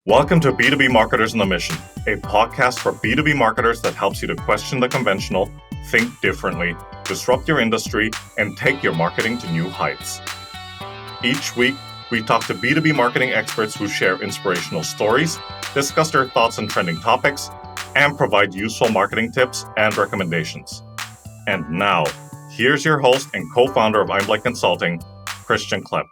Welcome to B2B Marketers on a Mission, a podcast for B2B marketers that helps you to question the conventional, think differently, disrupt your industry, and take your marketing to new heights. Each week, we talk to B2B marketing experts who share inspirational stories, discuss their thoughts on trending topics, and provide useful marketing tips and recommendations. And now, here's your host and co-founder of Einblick Consulting, Christian Klepp.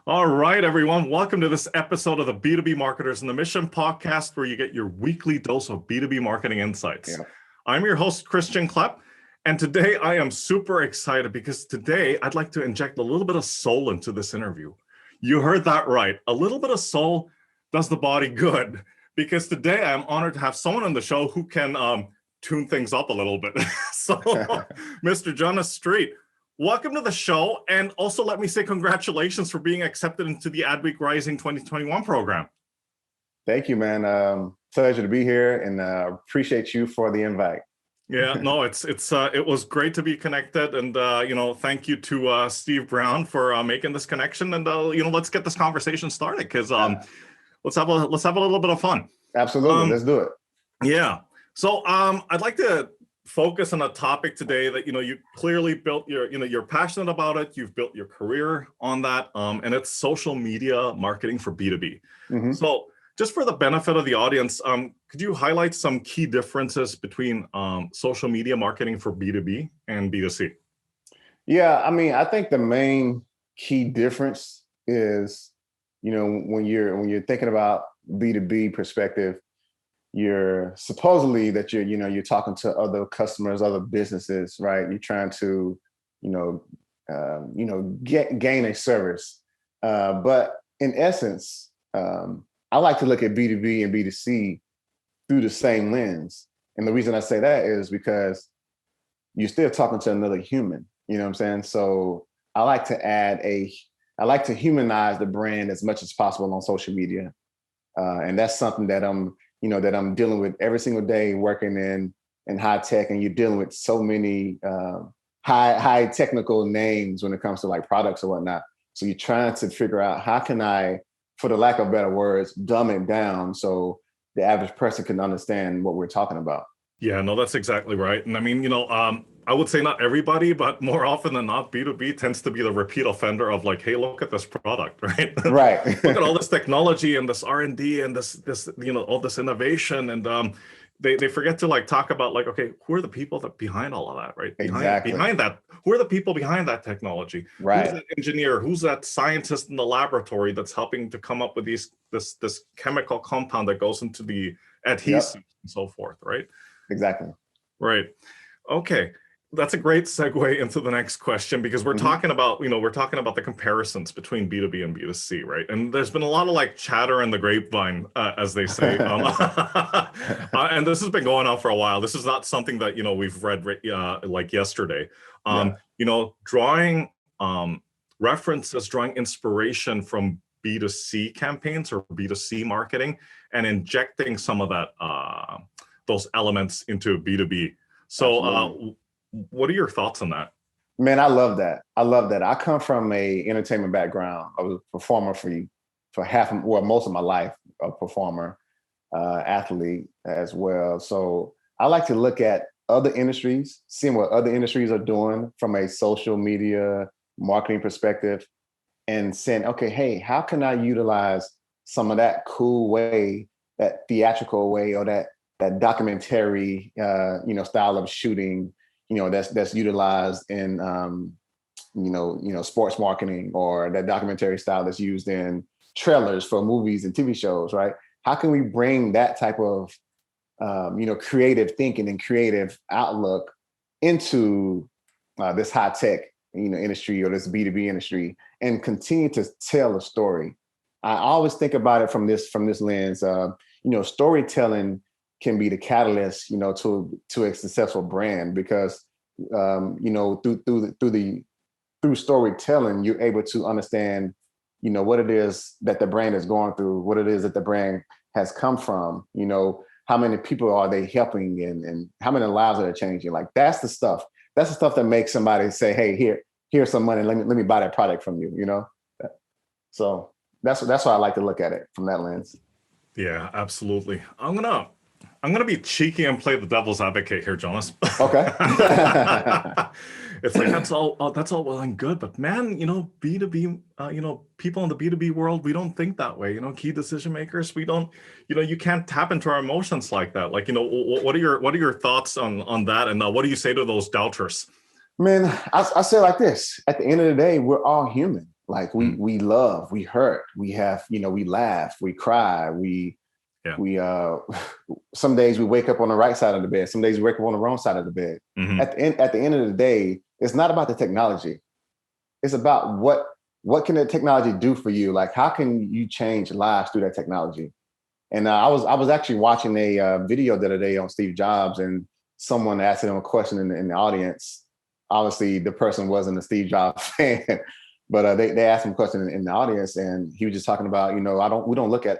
All right, everyone. Welcome to this episode of the B2B Marketers on the Mission podcast, where you get your weekly dose of B2B marketing insights. Yeah. I'm your host, Christian Klepp, and today I am super excited because today I'd like to inject a little bit of soul into this interview. You heard that right. A little bit of soul does the body good, because today I'm honored to have someone on the show who can tune things up a little bit. So, Mr. Johnas Street, welcome to the show, and also let me say congratulations for being accepted into the Adweek Rising 2021 program. Thank you, man. Pleasure to be here, and appreciate you for the invite. Yeah, no, it was great to be connected, and thank you to Steve Brown for making this connection, and let's get this conversation started because let's have a little bit of fun. Absolutely, let's do it. Yeah, so I'd like to focus on a topic today that you clearly built you're passionate about it. You've built your career on that, and it's social media marketing for B2B. Mm-hmm. So just for the benefit of the audience, could you highlight some key differences between social media marketing for B2B and B2C? Yeah, I mean, I think the main key difference is, when you're thinking about B2B perspective, you're supposedly that you're talking to other customers, other businesses, right? You're trying to, gain a service. But in essence, I like to look at B2B and B2C through the same lens. And the reason I say that is because you're still talking to another human, you know what I'm saying? So I like to humanize the brand as much as possible on social media. And that's something that I'm dealing with every single day working in high tech, and you're dealing with so many high technical names when it comes to like products or whatnot. So you're trying to figure out how can I, for the lack of better words, dumb it down so the average person can understand what we're talking about. Yeah, no, that's exactly right. And I mean, I would say not everybody, but more often than not, B2B tends to be the repeat offender of like, hey, look at this product, right? Right. Look at all this technology and this R&D and this all this innovation. And they forget to like talk about like, okay, who are the people that behind all of that, right? Behind that, who are the people behind that technology? Right. Who's that engineer? Who's that scientist in the laboratory that's helping to come up with this chemical compound that goes into the adhesives and so forth, right? Exactly. Right. Okay. That's a great segue into the next question, because we're talking about, the comparisons between B2B and B2C, right? And there's been a lot of like chatter in the grapevine, as they say. And this has been going on for a while. This is not something that, we've read like yesterday. Drawing references, drawing inspiration from B2C campaigns or B2C marketing and injecting some of that, those elements into B2B. So what are your thoughts on that? Man, I love that. I come from a entertainment background. I was a performer for most of my life, a performer, athlete as well. So I like to look at other industries, seeing what other industries are doing from a social media marketing perspective, and saying, okay, hey, how can I utilize some of that cool way, that theatrical way, or that documentary, style of shooting, that's utilized in, sports marketing, or that documentary style that's used in trailers for movies and TV shows, right? How can we bring that type of, creative thinking and creative outlook into this high tech, industry, or this B2B industry, and continue to tell a story? I always think about it from this lens. Storytelling can be the catalyst, to a successful brand, because through storytelling, you're able to understand, what it is that the brand is going through, what it is that the brand has come from, how many people are they helping, and how many lives are they changing. Like that's the stuff that makes somebody say, hey, here's some money, let me buy that product from you. So that's why I like to look at it from that lens. Yeah, absolutely. I'm gonna be cheeky and play the devil's advocate here, Jonas. Okay. It's like that's all well and good, but man, B2B, people in the B2B world, we don't think that way. Key decision makers, we don't, you can't tap into our emotions like that. Like, what are your thoughts on that, and what do you say to those doubters? Man, I say it like this. At the end of the day, we're all human. Like Mm, we love, we hurt, we have, we laugh, we cry, yeah. we some days we wake up on the right side of the bed, some days we wake up on the wrong side of the bed. Hmm. At the end of the day, it's not about the technology. It's about what can the technology do for you? Like how can you change lives through that technology? And I was actually watching a video the other day on Steve Jobs, and someone asked him a question in the audience. Obviously, the person wasn't a Steve Jobs fan, but they asked him a question in the audience, and he was just talking about, we don't look at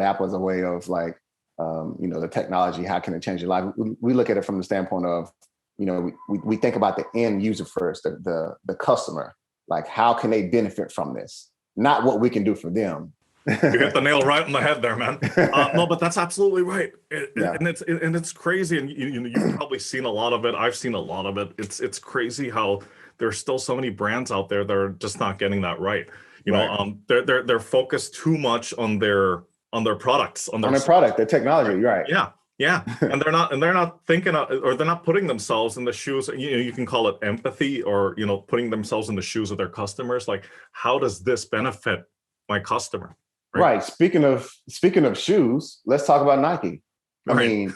Apple as a way of like, the technology. How can it change your life? We look at it from the standpoint of, we think about the end user first, the customer. Like, how can they benefit from this? Not what we can do for them. You hit the nail right on the head there, man. No, but that's absolutely right, Yeah. and it's crazy, and you've probably seen a lot of it. I've seen a lot of it. It's crazy how there's still so many brands out there that are just not getting that right. Right. They're focused too much on their products, on On their their product, their technology, right. right. Yeah, yeah, and they're not thinking or they're not putting themselves in the shoes. You can call it empathy, or putting themselves in the shoes of their customers. Like, how does this benefit my customer? Right. Right. Speaking of shoes, let's talk about Nike. I Right. mean,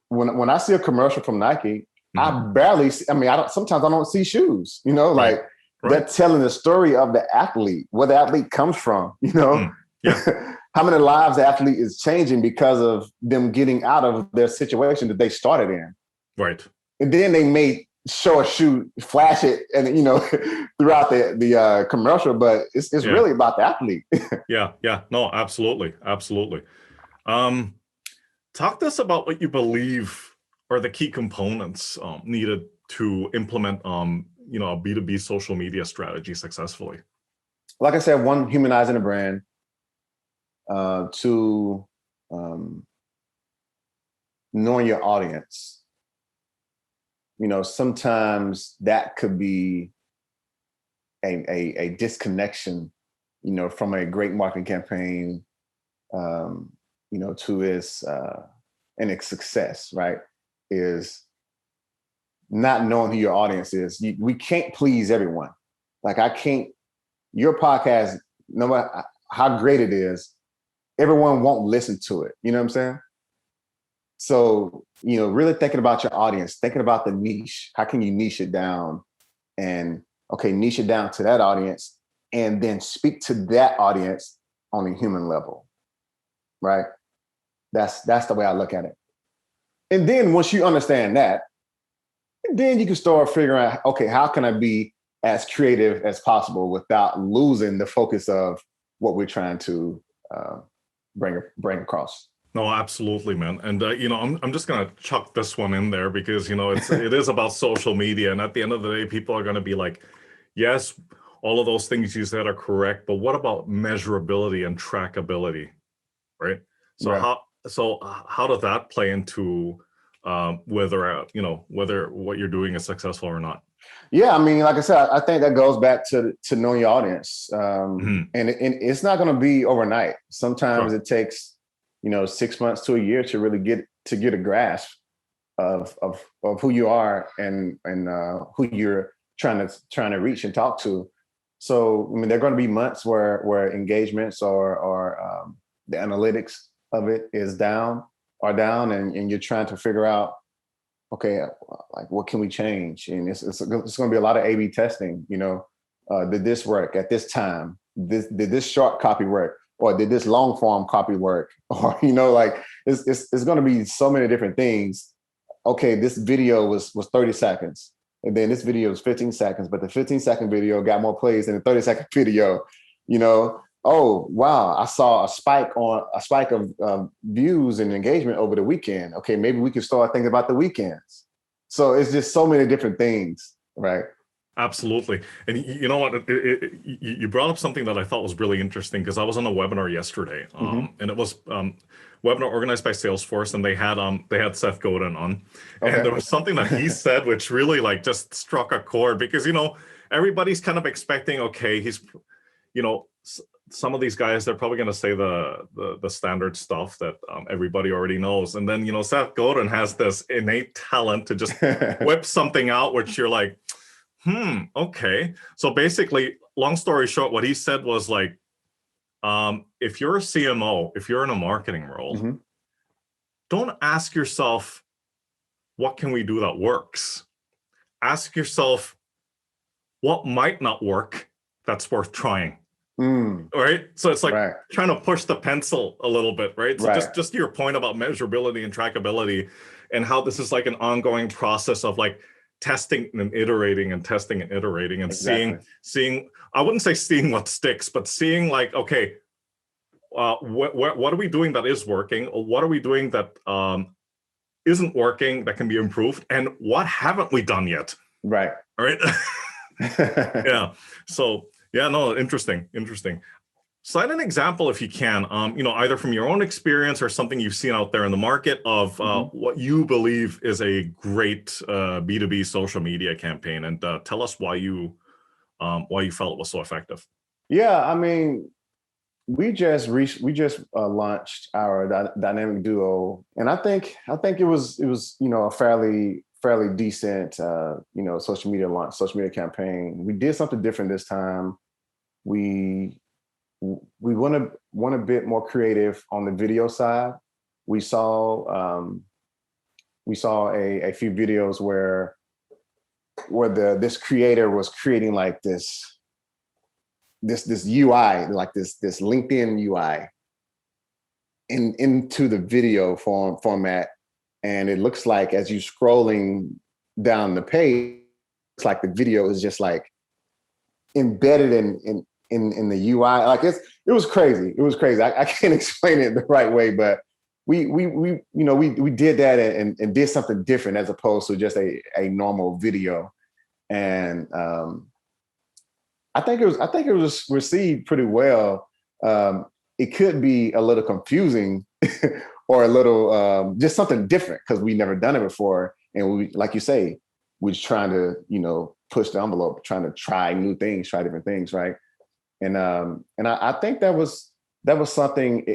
when I see a commercial from Nike, I Mhm. barely see, I mean, sometimes I don't see shoes, Right. like they're Right. telling the story of the athlete, where the athlete comes from, Mm. Yeah. how many lives the athlete is changing because of them getting out of their situation that they started in. Right. And then they may show a shoe, flash it, and throughout the commercial, but it's Yeah. really about the athlete. Yeah. Yeah. No, absolutely. Absolutely. Um, Talk to us about what you believe are the key components needed to implement a B2B social media strategy successfully. Like I said, one, humanizing the brand. Two, um, knowing your audience. Sometimes that could be a disconnection, from a great marketing campaign, to and its success, right? Is not knowing who your audience is. We can't please everyone. Like I can't, your podcast, no matter how great it is, everyone won't listen to it. You know what I'm saying? So, really thinking about your audience, thinking about the niche. How can you niche it down and okay, niche it down to that audience and then speak to that audience on a human level, right? That's the way I look at it. And then once you understand that, then you can start figuring out, okay, how can I be as creative as possible without losing the focus of what we're trying to uh, bring across. No, absolutely, man. And I'm just gonna chuck this one in there because it is about social media, and at the end of the day, people are gonna be like, yes, all of those things you said are correct, but what about measurability and trackability, right? So Right. how does that play into whether what you're doing is successful or not? Yeah, I mean, like I said, I think that goes back to knowing your audience, Hmm. and it's not going to be overnight. Sometimes Sure. it takes 6 months to a year to really get a grasp of who you are and who you're trying to reach and talk to. So I mean, there are going to be months where engagements or the analytics of it are down, and you're trying to figure out, okay, like what can we change? And it's going to be a lot of A/B testing. Did this work at this time? Did this short copy work, or did this long form copy work? Or like it's going to be so many different things. Okay, this video was 30 seconds, and then this video was 15 seconds, but the 15-second video got more plays than the 30-second video. Oh wow, I saw a spike of views and engagement over the weekend. Okay, maybe we can start thinking about the weekends. So it's just so many different things, right? Absolutely. And you know what? You brought up something that I thought was really interesting because I was on a webinar yesterday, Hmm. and it was webinar organized by Salesforce, and they had Seth Godin on, and Okay. there was something that he said which really like just struck a chord because everybody's kind of expecting, okay, he's you know some of these guys, they're probably going to say the standard stuff that everybody already knows, and then Seth Godin has this innate talent to just whip something out which you're like, okay. So basically, long story short, what he said was like, if you're a CMO, if you're in a marketing role, Hmm. don't ask yourself, what can we do that works? Ask yourself, what might not work that's worth trying? Mm, Right? So it's like right. trying to push the pencil a little bit, right? So Right. just to your point about measurability and trackability and how this is like an ongoing process of like testing and iterating and testing and iterating and Exactly. seeing I wouldn't say seeing what sticks, but seeing like, okay, what are we doing that is working? Or what are we doing that isn't working that can be improved? And what haven't we done yet? Right. All right. Yeah. So yeah, no, interesting. Cite an example if you can, either from your own experience or something you've seen out there in the market of Hmm. what you believe is a great B2B social media campaign, and tell us why you felt it was so effective. Yeah, I mean, we just launched our dynamic duo, and I think it was a fairly decent social media launch, social media campaign. We did something different this time. We we went a bit more creative on the video side. We saw a few videos where this creator was creating like this UI, like this LinkedIn UI into the video format. And it looks like as you scrolling down the page, it's like the video is just like embedded in the UI. Like it was crazy. It was crazy. I can't explain it the right way, but we did that and did something different as opposed to just a normal video. And I think it was received pretty well. It could be a little confusing or a little just something different because we never done it before, and we, like you say, we're trying to push the envelope, trying to try new things, try different things, right? And I think that was something.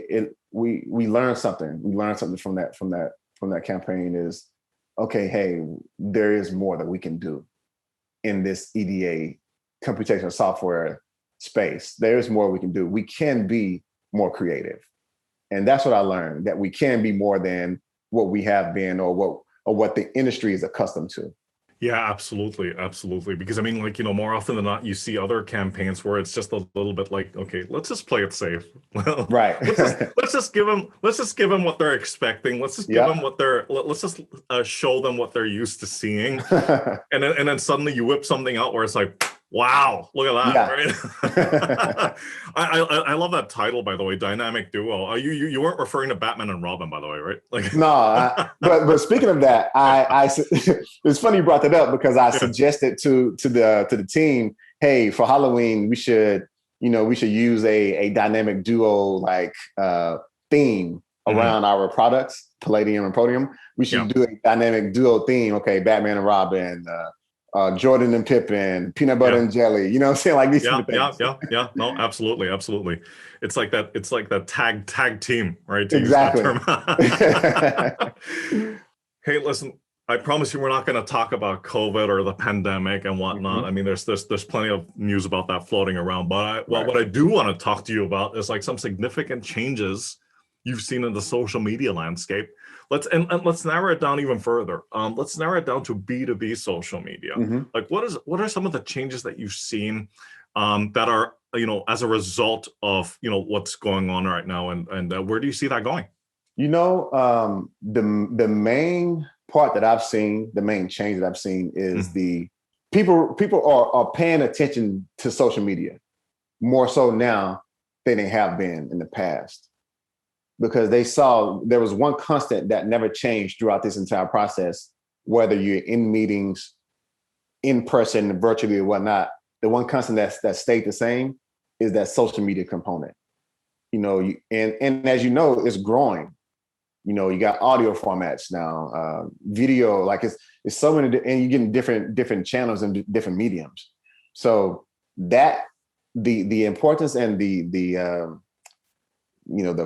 We learned something. We learned something from that campaign. Is okay. Hey, there is more that we can do in this EDA computational software space. There's more we can do. We can be more creative. And that's what I learned, that we can be more than what we have been or what the industry is accustomed to. Yeah, absolutely. Because I mean, like, more often than not, you see other campaigns where it's just a little bit like, okay, let's just play it safe. Well, Right. let's just give them what they're expecting. Let's just give them Yep. what let's just show them what they're used to seeing. And then suddenly you whip something out where it's like, wow, look at that, Yeah. right? I love that title, by the way, Dynamic Duo. You weren't referring to Batman and Robin, by the way, right? Like, No, but speaking of that, it's funny you brought that up because I yeah. suggested to the team, hey, for Halloween we should use a dynamic duo like theme Mhm. around our products, Palladium and Podium. We should Yeah. do a dynamic duo theme. Okay, Batman and Robin, Jordan and Pippin, peanut butter Yeah. and jelly. You know what I'm saying? Like these Yeah, different yeah, things. yeah, yeah. No, absolutely. It's like that. It's like that tag team, right? To use that Exactly. term. Hey, listen. I promise you, we're not going to talk about COVID or the pandemic and whatnot. I Hmm. mean, there's plenty of news about that floating around. But Right. what I do want to talk to you about is like some significant changes you've seen in the social media landscape. And let's narrow it down even further. Let's narrow it down to B2B social media. Hmm. Like, what are some of the changes that you've seen that are as a result of what's going on right now, and where do you see that going? The main part that I've seen, the main change that I've seen is Mhm. the people are paying attention to social media more so now than they have been in the past because they saw there was one constant that never changed throughout this entire process, whether you're in meetings in person, virtually or whatnot, the one constant that stayed the same is that social media component. And as you know, it's growing. You got audio formats now, video, like it's so many, and you're getting different channels and different mediums. So that the importance and the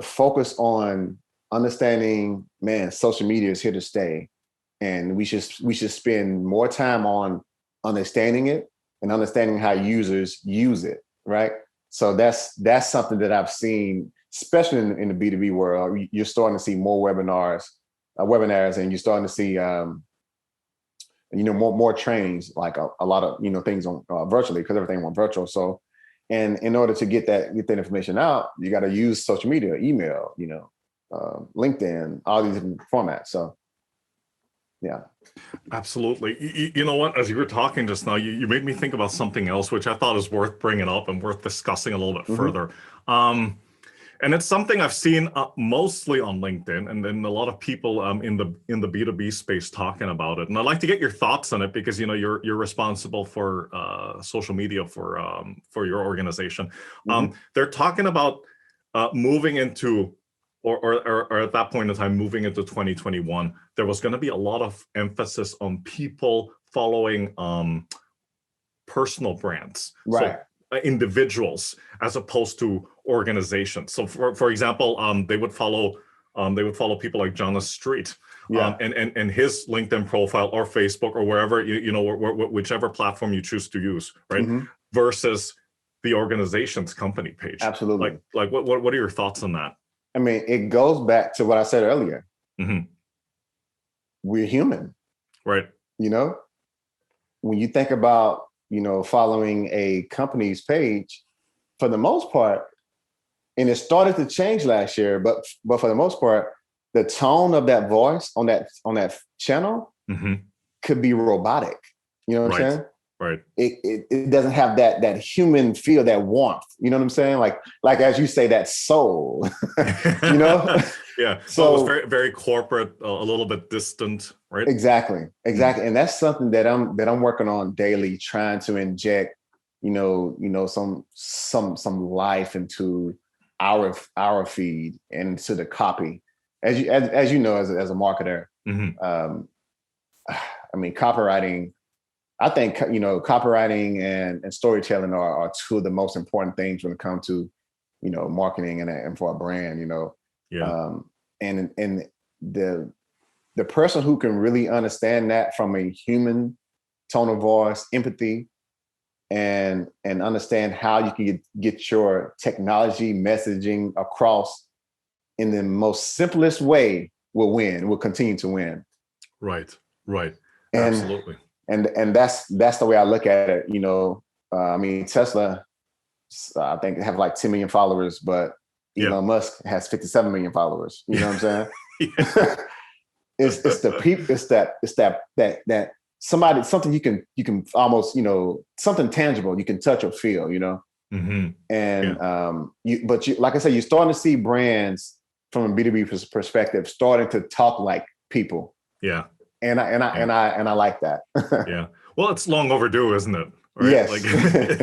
focus on understanding, man, social media is here to stay, and we should spend more time on understanding it and understanding how users use it, right? So that's something that I've seen, especially in the B2B world. You're starting to see more webinars, and you're starting to see more trainings, like a lot of things on virtually, because everything went virtual. So, and in order to get that information out, you got to use social media, email, LinkedIn, all these different formats. So, yeah. Absolutely. You know what? As you were talking just now, you made me think about something else, which I thought is worth bringing up and worth discussing a little bit further. And it's something I've seen mostly on LinkedIn, and then a lot of people in the B2B space talking about it. And I'd like to get your thoughts on it, because you're responsible for social media for your organization. They're talking about moving into, or at that point in time, moving into 2021, there was going to be a lot of emphasis on people following personal brands. Right. So individuals as opposed to organizations. So for example, they would follow people like Johnas Street, and his LinkedIn profile or Facebook or wherever, whichever platform you choose to use, right? Versus the organization's company page. Absolutely. Like what are your thoughts on that? I mean, it goes back to what I said earlier. We're human. Right. When you think about, following a company's page, for the most part, and it started to change last year, but for the most part, the tone of that voice on that channel could be robotic. You know what I'm saying? Right. It doesn't have that human feel, that warmth. You know what I'm saying? Like as you say, that soul. Yeah. So it was very, very corporate, a little bit distant, right? Exactly. And that's something that I'm working on daily, trying to inject, some life into our feed and to the copy. As you know, as a marketer, I mean, copywriting. I think copywriting and storytelling are two of the most important things when it comes to marketing and for a brand. And the person who can really understand that from a human tone of voice, empathy, and understand how you can get your technology messaging across in the most simplest way will continue to win. Right. Absolutely. And that's the way I look at it. I mean, Tesla, I think have like 10 million followers, but Elon Musk has 57 million followers. You know what I'm saying? It's the people. It's that something you can almost something tangible you can touch or feel. And like I said, you're starting to see brands from a B2B perspective starting to talk like people. Yeah. And I like that. Yeah. Well, it's long overdue, isn't it? Right? Yes.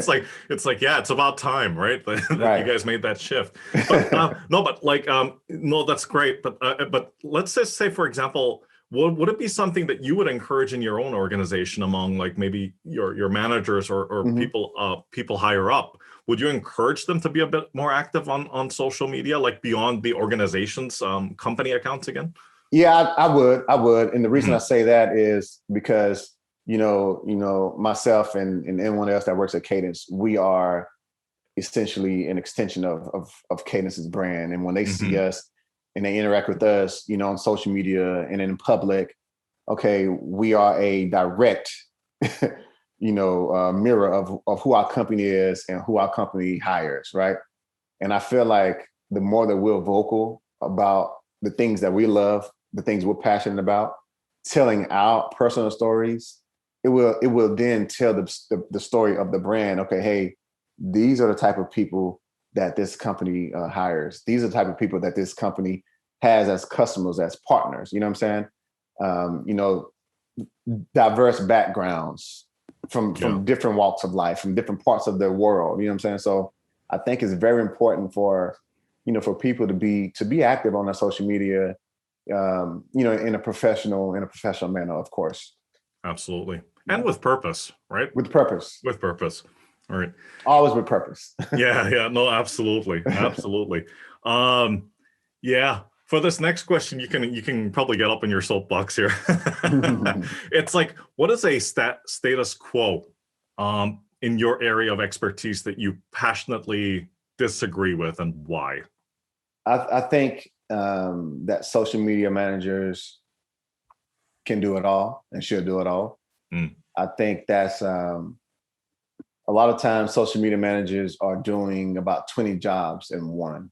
Like it's like, yeah, it's about time, right? That you guys made that shift. But no, that's great. But let's just say, for example, would it be something that you would encourage in your own organization among like maybe your managers or people higher up? Would you encourage them to be a bit more active on social media, like beyond the organization's company accounts again? Yeah, I would. And the reason I say that is because, myself and anyone else that works at Cadence, we are essentially an extension of Cadence's brand. And when they see us and they interact with us, on social media and in public, okay, we are a direct, mirror of who our company is and who our company hires, right? And I feel like the more that we're vocal about the things that we love, the things we're passionate about, telling our personal stories, it will then tell the story of the brand. Okay, hey, these are the type of people that this company hires. These are the type of people that this company has as customers, as partners. You know what I'm saying? Diverse backgrounds, from different walks of life, from different parts of the world. You know what I'm saying? So I think it's very important for, for people to be active on their social media, in a professional manner, of course. Absolutely. And with purpose, right? With purpose. With purpose. All right. Always with purpose. Yeah. No, absolutely. Absolutely. Yeah. For this next question, you can probably get up in your soapbox here. It's like, what is a status quo in your area of expertise that you passionately disagree with, and why? I think that social media managers can do it all and should do it all. I think that's a lot of times social media managers are doing about 20 jobs in one.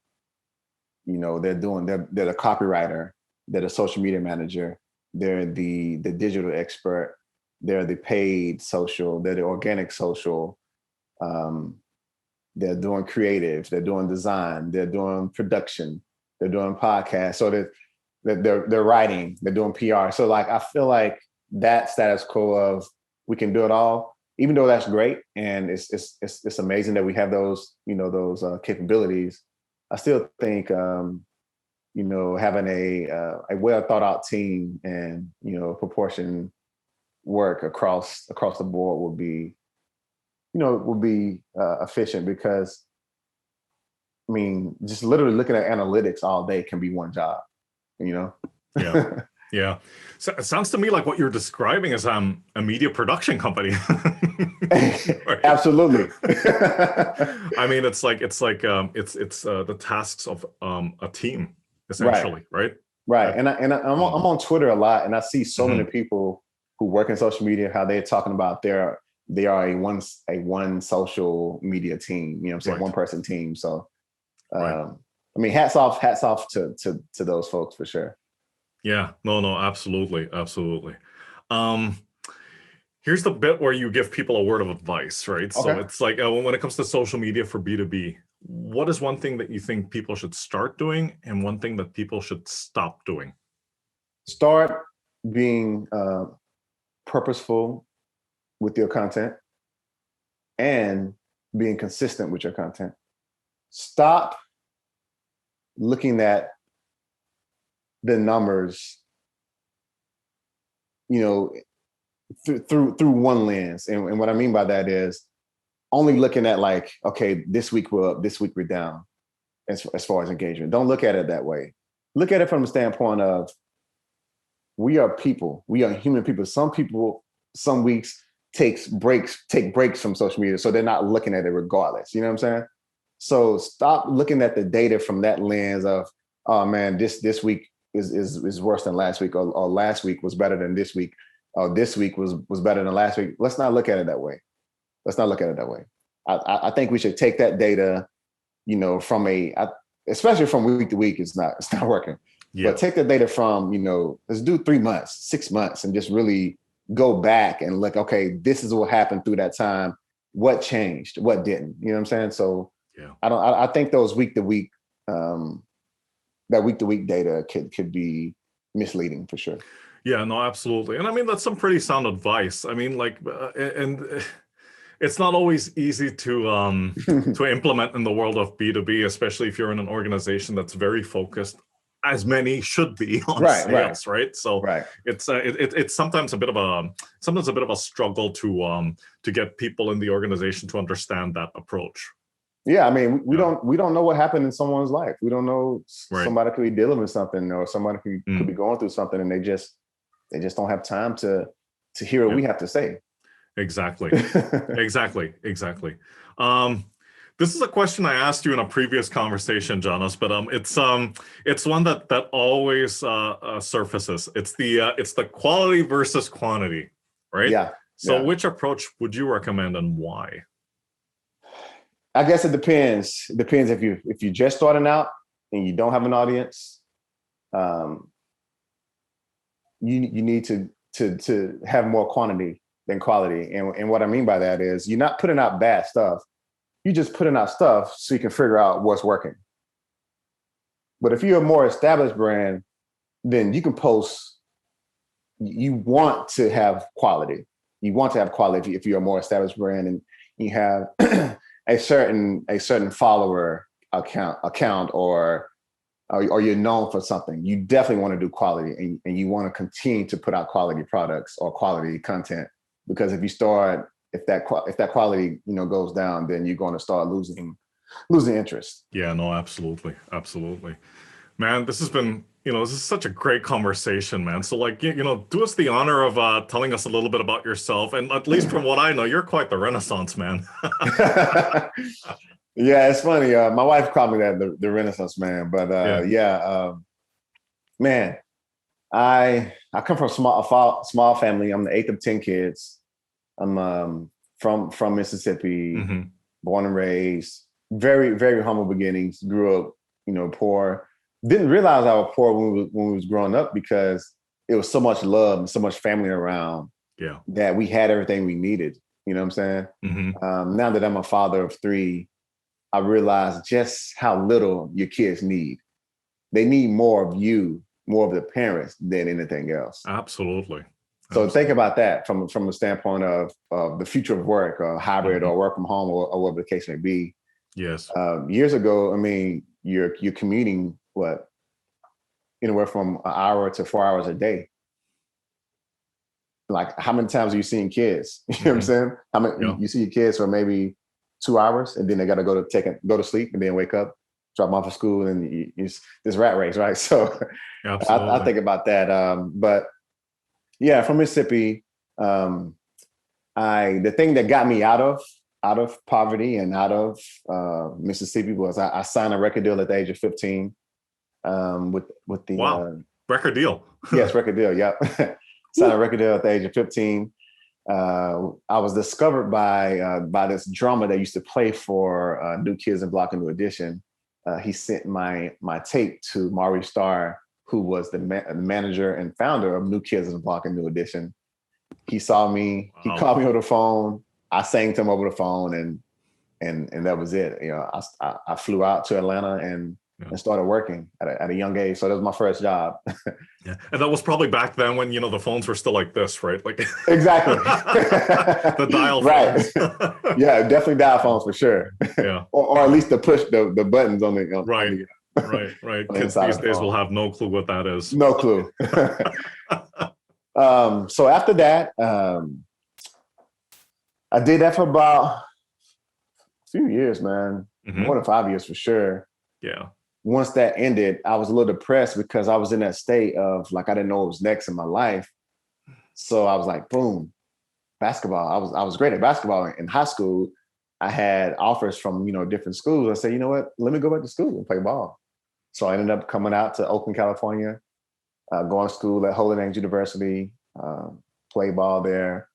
They're the copywriter, they're the social media manager, they're the digital expert, they're the paid social, they're the organic social, they're doing creative, they're doing design, they're doing production, they're doing podcasts, so they're writing, they're doing PR. So like, I feel like that status quo of we can do it all, even though that's great and it's amazing that we have those capabilities. I still think having a well thought out team and proportion work across the board would be efficient, because I mean, just literally looking at analytics all day can be one job. Yeah. So it sounds to me like what you're describing is a media production company. Right. Absolutely. I mean, it's the tasks of a team, essentially, right? Right. And I'm on Twitter a lot, and I see so many people who work in social media, how they're talking about they are a one social media team. You know what I'm saying? Right. One person team. So Right. I mean, hats off to those folks for sure. Yeah, no, absolutely. Here's the bit where you give people a word of advice, right? Okay. So it's like when it comes to social media for B2B, what is one thing that you think people should start doing and one thing that people should stop doing? Start being purposeful with your content and being consistent with your content. Stop looking at the numbers, through one lens. And what I mean by that is only looking at like, okay, this week we're up, this week we're down, as far as engagement. Don't look at it that way. Look at it from the standpoint of, we are people. We are human people. Some people, some weeks take breaks from social media, so they're not looking at it regardless. You know what I'm saying? So stop looking at the data from that lens of, oh man, this week is worse than last week, or last week was better than this week, or this week was better than last week. Let's not look at it that way. I think we should take that data, especially from week to week, it's not working. Yeah. But take the data from, let's do 3 months, 6 months, and just really go back and look, okay, this is what happened through that time. What changed? What didn't? You know what I'm saying? So yeah. I think those week to week data could be misleading for sure. Yeah, no, absolutely. And I mean, that's some pretty sound advice. I mean, and it's not always easy to to implement in the world of B2B, especially if you're in an organization that's very focused, as many should be, on sales, right? So it's sometimes a bit of a struggle to get people in the organization to understand that approach. Yeah, I mean, we don't know what happened in someone's life. We don't know, somebody could be dealing with something, or somebody could be going through something, and they just don't have time to hear what we have to say. Exactly. This is a question I asked you in a previous conversation, Johnas, but it's one that always surfaces. It's the quality versus quantity, right? Yeah. So which approach would you recommend, and why? I guess it depends. It depends if you're just starting out and you don't have an audience. You need to have more quantity than quality. And what I mean by that is, you're not putting out bad stuff. You're just putting out stuff so you can figure out what's working. But if you're a more established brand, then you can post. You want to have quality. you want to have quality if you're a more established brand and you have a certain follower account or you're known for something. You definitely want to do quality, and you want to continue to put out quality products or quality content, because if that quality goes down, then you're going to start losing interest. Yeah, no, absolutely. Absolutely. Man, this is such a great conversation, man. So like, do us the honor of telling us a little bit about yourself. And at least from what I know, you're quite the Renaissance man. Yeah, it's funny. My wife called me that, the Renaissance man. But man, I come from a small family. I'm the 8th of 10 kids. I'm from Mississippi, Mm-hmm. born and raised. Very, very humble beginnings. Grew up, poor. Didn't realize I was poor when we was growing up, because it was so much love and so much family around. Yeah. That we had everything we needed. You know what I'm saying? Mm-hmm. Now that I'm a father of 3, I realize just how little your kids need. They need more of you, more of the parents than anything else. Absolutely. So think about that from the standpoint of the future of work, or hybrid, or work from home, or whatever the case may be. Yes. Years ago, I mean, you're commuting anywhere from an hour to 4 hours a day. Like, how many times are you seeing kids? You know what I'm saying? How many you see your kids for maybe 2 hours, and then they got to go to sleep, and then wake up, drop them off at school, and it's this rat race, right? So I think about that. But yeah, from Mississippi, the thing that got me out of poverty and out of Mississippi was I signed a record deal at the age of 15 with the record deal. Yes, record deal. Yep. Signed a record deal at the age of 15. I was discovered by this drummer that used to play for New Kids and Block and New Edition. He sent my tape to Maurice Starr, who was the manager and founder of New Kids and Block and New Edition. He saw me. Wow. He called me over the phone. I sang to him over the phone, and that was it. I flew out to Atlanta and started working at a young age. So that was my first job. Yeah, and that was probably back then when the phones were still like this, right? Like exactly the dial phones. Right. Yeah, definitely dial phones for sure. Yeah, or at least to push the buttons on the right. Right. Kids these days will have no clue what that is. No clue. So after that, I did that for about a few years, man. More than 5 years for sure. Yeah. Once that ended, I was a little depressed, because I was in that state of like, I didn't know what was next in my life. So I was like, boom, basketball. I was great at basketball in high school. I had offers from, different schools. I said, you know what, let me go back to school and play ball. So I ended up coming out to Oakland, California, going to school at Holy Names University, play ball there,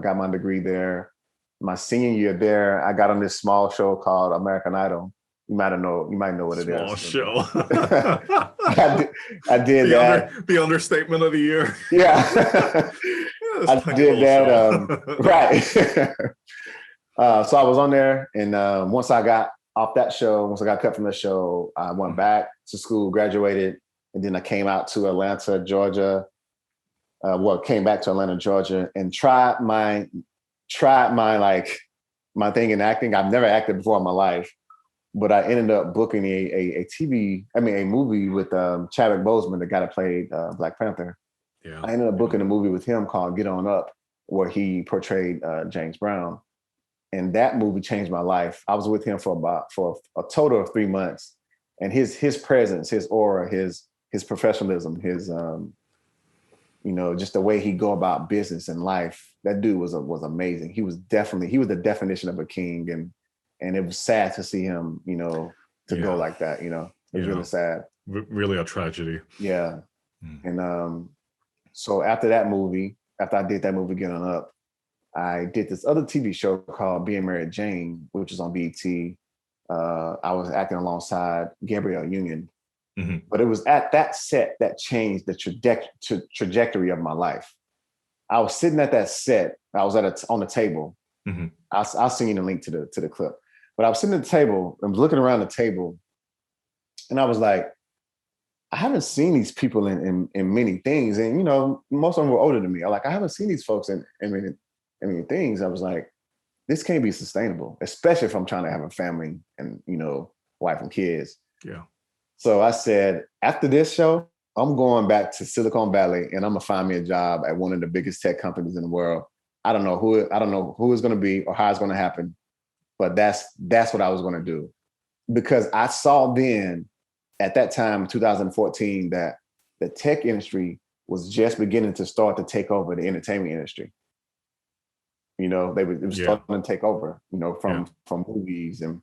got my degree there. My senior year there, I got on this small show called American Idol. You might know what it is. Small show. I did that. The understatement of the year. Yeah. I did that. Right. So I was on there, and once I got off that show, once I got cut from the show, I went back to school, graduated, and then I came out to Atlanta, Georgia. Came back to Atlanta, Georgia, and tried my thing in acting. I've never acted before in my life. But I ended up booking a movie with Chadwick Boseman, the guy that played Black Panther. Yeah. I ended up booking a movie with him called Get On Up, where he portrayed James Brown. And that movie changed my life. I was with him for a total of 3 months. And his presence, his aura, his professionalism, his just the way he go about business and life, that dude was amazing. He was the definition of a king, and it was sad to see him, go like that. It was really sad. Really a tragedy. Yeah. And so after I did that movie, Get On Up, I did this other TV show called Being Married Jane, which is on BET. I was acting alongside Gabrielle Union. But it was at that set that changed the trajectory of my life. I was sitting at that set. I was on the table. I'll send you the link to the clip. But I was sitting at the table, I was looking around the table, and I was like, I haven't seen these people in many things. And, most of them were older than me. I haven't seen these folks in things, I was like, this can't be sustainable, especially if I'm trying to have a family and, wife and kids. Yeah. So I said, after this show, I'm going back to Silicon Valley and I'm gonna find me a job at one of the biggest tech companies in the world. I don't know who it's gonna be or how it's gonna happen, but that's what I was gonna do. Because I saw then at that time, 2014, that the tech industry was just beginning to start to take over the entertainment industry. It was starting to take over, from movies and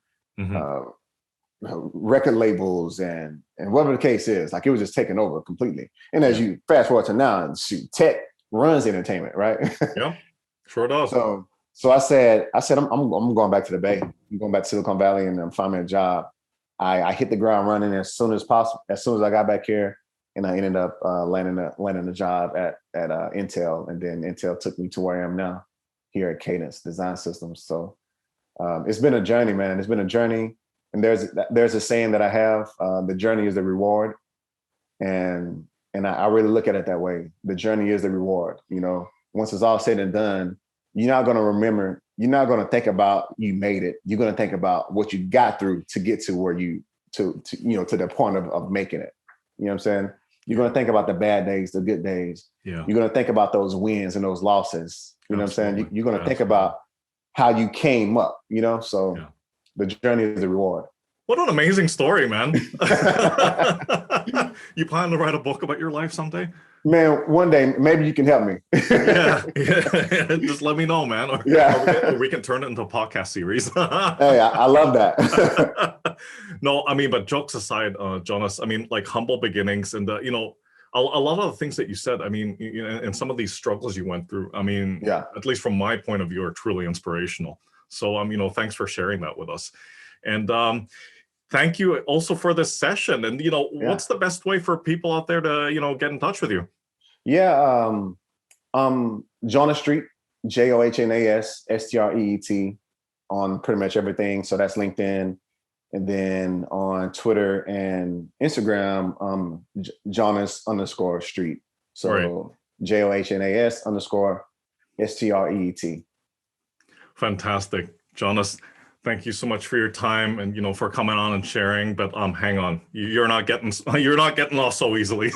record labels and whatever the case is. Like, it was just taking over completely. And as you fast forward to now, tech runs entertainment, right? Yeah, sure does. So I said I'm going back to the Bay. I'm going back to Silicon Valley and I'm finding a job. I hit the ground running as soon as possible. As soon as I got back here, and I ended up landing a job at Intel, and then Intel took me to where I am now, here at Cadence Design Systems. So it's been a journey, man. It's been a journey, and there's a saying that I have: the journey is the reward, and I really look at it that way. The journey is the reward. Once it's all said and done, you're not going to remember. You're not going to think about you made it. You're going to think about what you got through to get to where to the point of making it. You know what I'm saying? You're going to think about the bad days, the good days. Yeah. You're going to think about those wins and those losses. You know what I'm saying? You're going to think about how you came up, So the journey is the reward. What an amazing story, man. You plan to write a book about your life someday? Man, one day, maybe you can help me. yeah. Just let me know, man. Or we can turn it into a podcast series. Hey, I love that. No, but jokes aside, Johnas, like humble beginnings and, a lot of the things that you said, and some of these struggles you went through, at least from my point of view, are truly inspirational. So, thanks for sharing that with us. And thank you also for this session. And, what's the best way for people out there to, get in touch with you? Yeah. Johnas Street, Johnas Street on pretty much everything. So that's LinkedIn. And then on Twitter and Instagram, Johnas_Street. So Johnas_Street. Fantastic. Johnas, thank you so much for your time and for coming on and sharing. But hang on, you're not getting off so easily.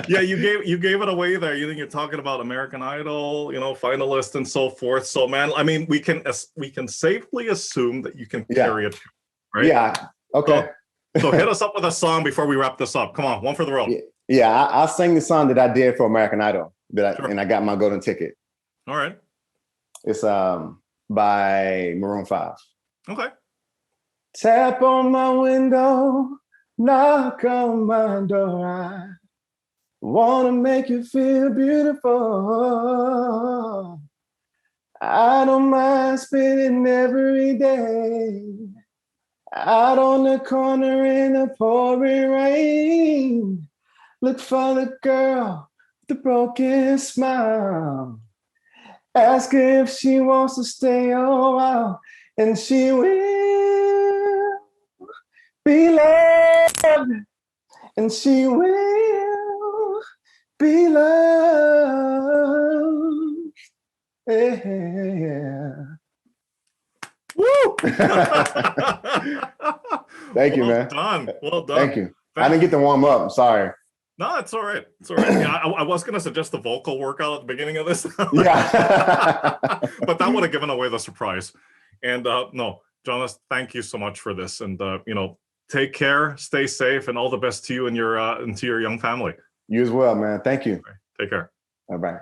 Yeah, you gave it away there. You're talking about American Idol, finalist and so forth. So man, we can safely assume that you can carry it, right? Yeah. Okay. So hit us up with a song before we wrap this up. Come on, one for the road. Yeah, I'll sing the song that I did for American Idol and I got my golden ticket. All right. It's by Maroon 5. Okay. Tap on my window, knock on my door. I wanna make you feel beautiful. I don't mind spending every day out on the corner in the pouring rain. Look for the girl with the broken smile. Ask her if she wants to stay a while, and she will be loved, and she will be loved. Yeah. Woo! Thank you, man. Well done. Thank you. I didn't get to warm up. I'm sorry. No, it's all right. It's all right. Yeah, I was going to suggest the vocal workout at the beginning of this. Yeah. But that would have given away the surprise. And no, Johnas, thank you so much for this. And, take care, stay safe, and all the best to you and to your young family. You as well, man. Thank you. Take care. Bye-bye.